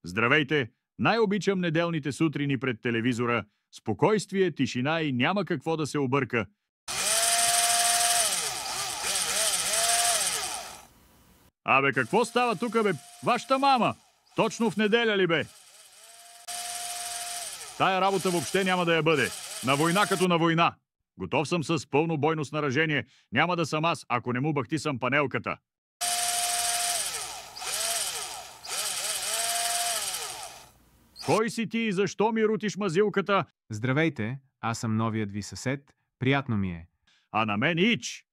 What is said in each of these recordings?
Здравейте! Най-обичам неделните сутрини пред телевизора. Спокойствие, тишина и няма какво да се обърка. Абе, какво става тук, бе? Вашата мама! Точно в неделя ли, бе? Тая работа въобще няма да я бъде. На война като на война. Готов съм с пълно бойно снаражение. Няма да съм аз, ако не му бахтисам панелката. Кой си ти и защо ми рутиш мазилката? Здравейте, аз съм новият ви съсед. Приятно ми е. А на мен ич!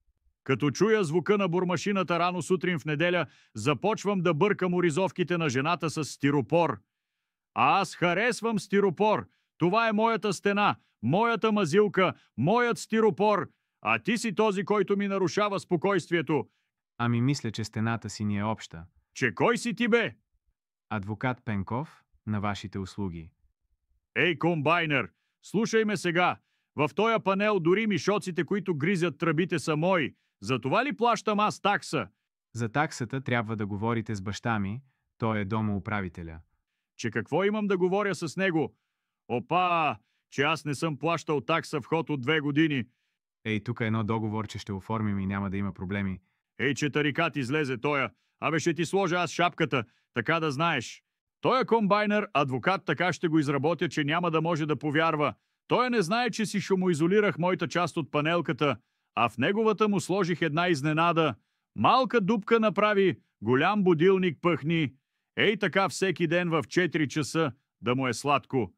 Като чуя звука на бурмашината рано сутрин в неделя, започвам да бъркам оризовките на жената с стиропор. А аз харесвам стиропор. Това е моята стена, моята мазилка, моят стиропор. А ти си този, който ми нарушава спокойствието. Ами мисля, че стената си ни е обща. Че кой си ти, бе? Адвокат Пенков, на вашите услуги. Ей, комбайнер, слушай ме сега. В този панел дори мишоците, които гризят тръбите, са мои. За това ли плащам аз такса? За таксата трябва да говорите с баща ми, той е домоуправителя. Че какво имам да говоря с него? Опа, че аз не съм плащал такса вход от 2 години. Ей, тук е едно договор, че ще оформим и няма да има проблеми. Ей, че тарикат излезе тоя. Абе, ще ти сложа аз шапката, така да знаеш. Тоя комбайнер, адвокат, така ще го изработя, че няма да може да повярва. Той не знае, че си шумоизолирах моята част от панелката, а в неговата му сложих една изненада. Малка дупка направи, голям будилник пъхни. Ей така всеки ден в 4 часа да му е сладко.